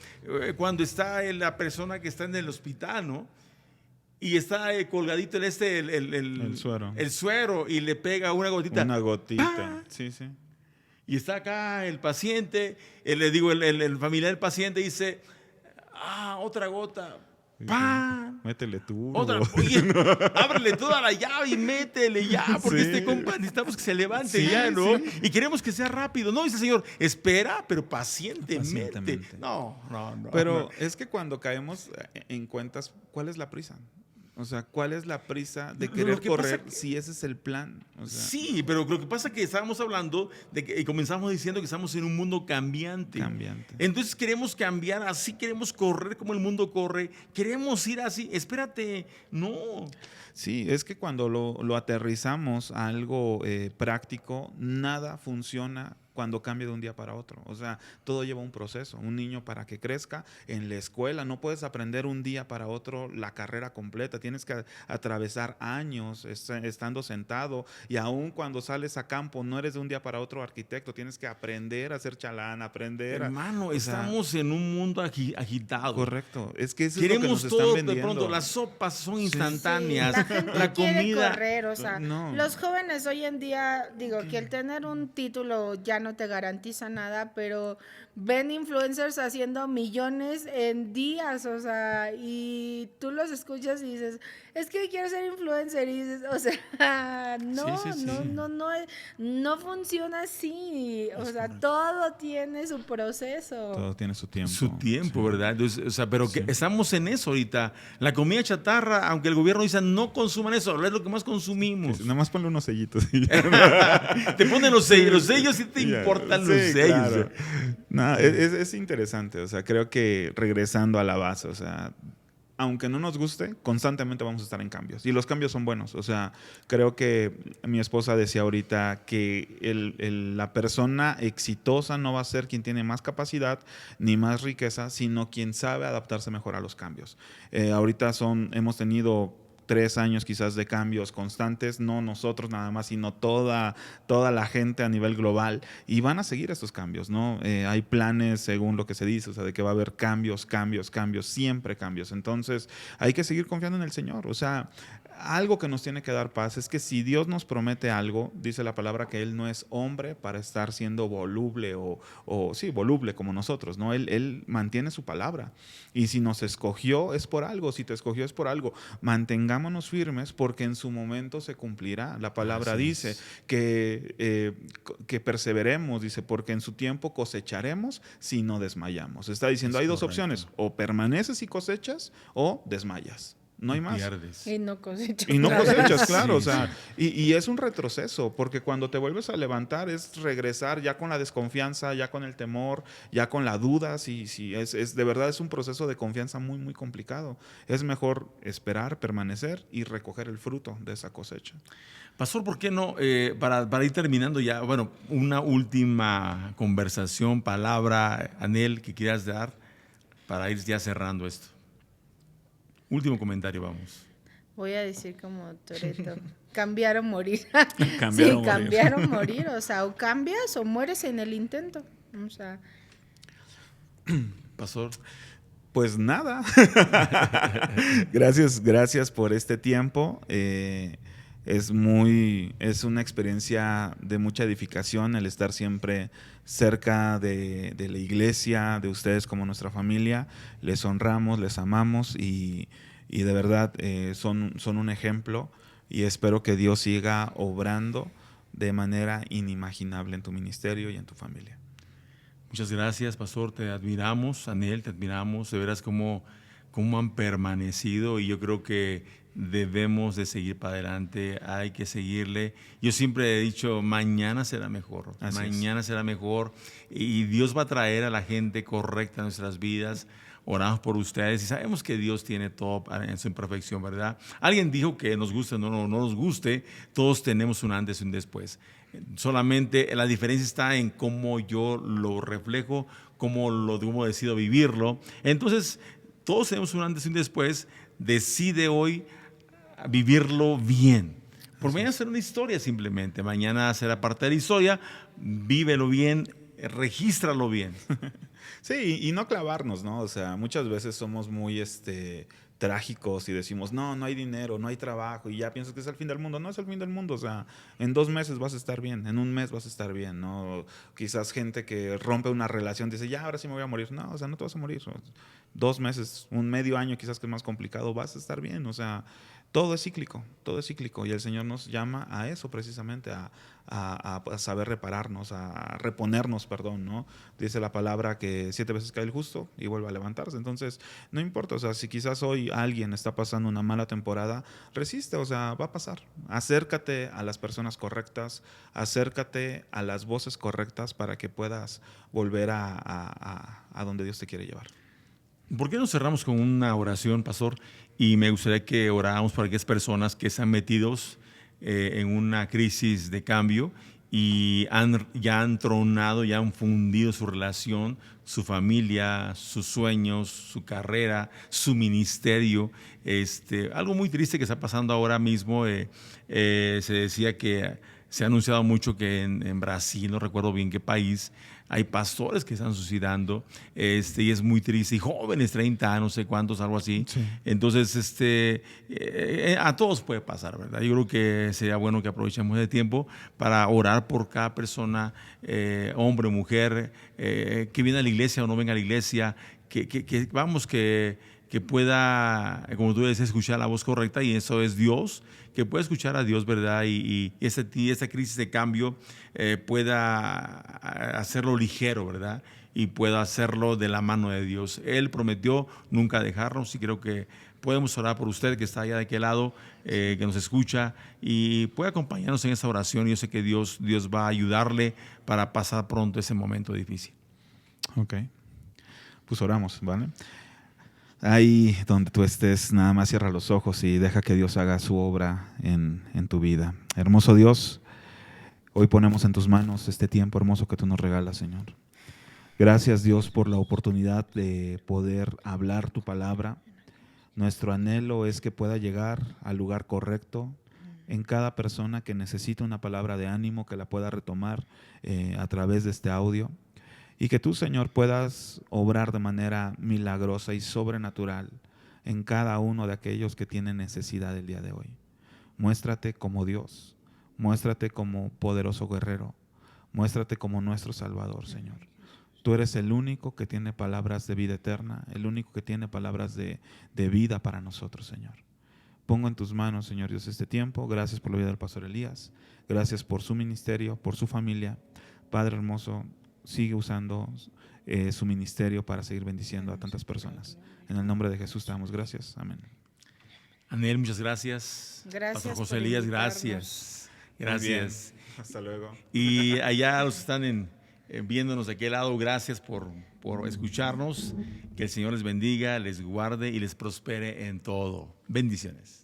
cuando está la persona que está en el hospital, ¿no? Y está colgadito el suero. El suero y le pega una gotita. Una gotita. ¡Pah! Sí, sí. Y está acá el paciente, le digo, el familiar del paciente dice, otra gota. ¡Pam! Métele tú. Otra, oye, ábrele toda la llave y métele ya, porque Sí. este compa necesitamos que se levante Sí, ya, ¿no? sí. Y queremos que sea rápido. No, dice el Señor, espera, pero pacientemente. Pacientemente. No. Pero es que cuando caemos en cuentas, ¿cuál es la prisa? O sea, ¿cuál es la prisa de Lo querer que pasa correr que- si ese es el plan? O sea, Sí, pero lo que pasa es que estábamos hablando de que y comenzamos diciendo que estamos en un mundo cambiante. Cambiante. Entonces queremos cambiar así, queremos correr como el mundo corre, queremos ir así. Espérate, no. Sí, es que cuando lo aterrizamos a algo práctico, nada funciona cuando cambia de un día para otro. O sea, todo lleva un proceso. Un niño para que crezca en la escuela, no puedes aprender un día para otro la carrera completa. Tienes que atravesar años estando sentado, y aún cuando sales a campo, no eres de un día para otro arquitecto. Tienes que aprender a hacer chalán, aprender Hermano, o sea, estamos en un mundo agitado. correcto. Es que eso es lo que Queremos nos están todo vendiendo. de pronto. Las sopas son Sí. instantáneas. Sí, la gente la quiere comida. correr, o sea, No. los jóvenes hoy en día, digo, que el tener un título ya no te garantiza nada, pero ven influencers haciendo millones en días, o sea, y tú los escuchas y dices, es que quiero ser influencer, y dices, o sea, no, Sí. no funciona así, o sea, todo tiene su proceso. Todo tiene su tiempo. Su tiempo, Sí. ¿verdad? Entonces, o sea, pero Sí. que estamos en eso ahorita. La comida chatarra, aunque el gobierno dice no consuman eso, es lo que más consumimos. Nada más ponle unos sellitos. y Te ponen los sellos y te ya. importan Sí, los sellos. claro. No, es interesante. O sea, creo que regresando a la base, o sea, aunque no nos guste, constantemente vamos a estar en cambios. Y los cambios son buenos. O sea, creo que mi esposa decía ahorita que la persona exitosa no va a ser quien tiene más capacidad ni más riqueza, sino quien sabe adaptarse mejor a los cambios. Ahorita hemos tenido 3 años quizás de cambios constantes, no nosotros nada más, sino toda la gente a nivel global, y van a seguir estos cambios, ¿no? Hay planes según lo que se dice, o sea, de que va a haber cambios, siempre cambios. Entonces, hay que seguir confiando en el Señor. O sea, algo que nos tiene que dar paz es que si Dios nos promete algo, dice la palabra que Él no es hombre para estar siendo voluble voluble como nosotros, ¿no? Él mantiene su palabra. Y si nos escogió es por algo, si te escogió es por algo. Mantengámonos firmes porque en su momento se cumplirá. La palabra Así dice es. que perseveremos, dice, porque en su tiempo cosecharemos si no desmayamos. Está diciendo, Es hay dos correcto. opciones, o permaneces y cosechas o desmayas. No hay más. Pierdes. Y no cosechas. Y no nada. cosechas, claro. Sí, O sea, y es un retroceso, porque cuando te vuelves a levantar es regresar ya con la desconfianza, ya con el temor, ya con la duda. Sí, de verdad es un proceso de confianza muy, muy complicado. Es mejor esperar, permanecer y recoger el fruto de esa cosecha. Pastor, ¿por qué no? Para ir terminando ya, bueno, una última conversación, palabra, Anel, que quieras dar para ir ya cerrando esto. Último comentario, vamos. Voy a decir como Toretto, cambiar o morir. Cambiar Sí, o morir. cambiar o morir, o sea, o cambias o mueres en el intento. O sea, Pastor. Pues nada. Gracias por este tiempo. Es una experiencia de mucha edificación el estar siempre cerca de la iglesia, de ustedes como nuestra familia. Les honramos, les amamos y de verdad son un ejemplo, y espero que Dios siga obrando de manera inimaginable en tu ministerio y en tu familia. Muchas gracias, Pastor. Te admiramos, Anel, te admiramos. De veras cómo han permanecido, y yo creo que debemos de seguir para adelante. Hay que seguirle. Yo siempre he dicho, mañana será mejor. Así Mañana será mejor. Y Dios va a traer a la gente correcta a nuestras vidas. Oramos por ustedes y sabemos que Dios tiene todo en su perfección, ¿verdad? Alguien dijo que nos guste o no nos guste, todos tenemos un antes y un después. Solamente la diferencia está en cómo yo lo reflejo, cómo decido vivirlo. Entonces, todos tenemos un antes y un después. Decide hoy vivirlo bien. Por mañana será una historia simplemente. Mañana será parte de la historia. Vívelo bien, regístralo bien. Sí, y no clavarnos, ¿no? O sea, muchas veces somos muy trágicos y decimos, no hay dinero, no hay trabajo, y ya piensas que es el fin del mundo. No es el fin del mundo, o sea, en 2 meses vas a estar bien, en 1 mes vas a estar bien, ¿no? Quizás gente que rompe una relación dice, ya, ahora sí me voy a morir. No, o sea, no te vas a morir. 2 meses, un medio año quizás que es más complicado, vas a estar bien, o sea, todo es cíclico, y el Señor nos llama a eso precisamente, a saber repararnos, a reponernos, perdón, ¿no? Dice la palabra que 7 veces cae el justo y vuelve a levantarse. Entonces, no importa, o sea, si quizás hoy alguien está pasando una mala temporada, resiste, o sea, va a pasar. Acércate a las personas correctas, acércate a las voces correctas para que puedas volver a donde Dios te quiere llevar. ¿Por qué no cerramos con una oración, pastor? Y me gustaría que oráramos por aquellas personas que están metidos en una crisis de cambio y ya han tronado, ya han fundido su relación, su familia, sus sueños, su carrera, su ministerio. Algo muy triste que está pasando ahora mismo. Se decía que se ha anunciado mucho que en Brasil, no recuerdo bien qué país, hay pastores que están suicidando, y es muy triste, y jóvenes, 30, no sé cuántos, algo así. Sí. Entonces, a todos puede pasar, ¿verdad? Yo creo que sería bueno que aprovechemos el tiempo para orar por cada persona, hombre o mujer, que viene a la iglesia o no venga a la iglesia, que pueda, como tú dices, escuchar la voz correcta, y eso es Dios, que pueda escuchar a Dios, ¿verdad? Y esta crisis de cambio pueda hacerlo ligero, ¿verdad? Y pueda hacerlo de la mano de Dios. Él prometió nunca dejarnos, y creo que podemos orar por usted que está allá de aquel lado, que nos escucha, y puede acompañarnos en esta oración. Yo sé que Dios va a ayudarle para pasar pronto ese momento difícil. Ok, pues oramos, ¿vale? Ahí donde tú estés, nada más cierra los ojos y deja que Dios haga su obra en tu vida. Hermoso Dios, hoy ponemos en tus manos este tiempo hermoso que tú nos regalas, Señor. Gracias, Dios, por la oportunidad de poder hablar tu palabra. Nuestro anhelo es que pueda llegar al lugar correcto en cada persona que necesita una palabra de ánimo, que la pueda retomar a través de este audio. Y que tú, Señor, puedas obrar de manera milagrosa y sobrenatural en cada uno de aquellos que tienen necesidad el día de hoy. Muéstrate como Dios, muéstrate como poderoso guerrero, muéstrate como nuestro Salvador, Señor. Tú eres el único que tiene palabras de vida eterna, el único que tiene palabras de vida para nosotros, Señor. Pongo en tus manos, Señor Dios, este tiempo. Gracias por la vida del pastor Elías. Gracias por su ministerio, por su familia. Padre hermoso, sigue usando su ministerio para seguir bendiciendo a tantas personas. En el nombre de Jesús te damos gracias. Amén. Anel, muchas gracias. Gracias, Pastor José por Elías, invitarnos. gracias. Gracias. Hasta luego. Y allá los que están viéndonos de aquel lado, gracias por escucharnos. Que el Señor les bendiga, les guarde y les prospere en todo. Bendiciones.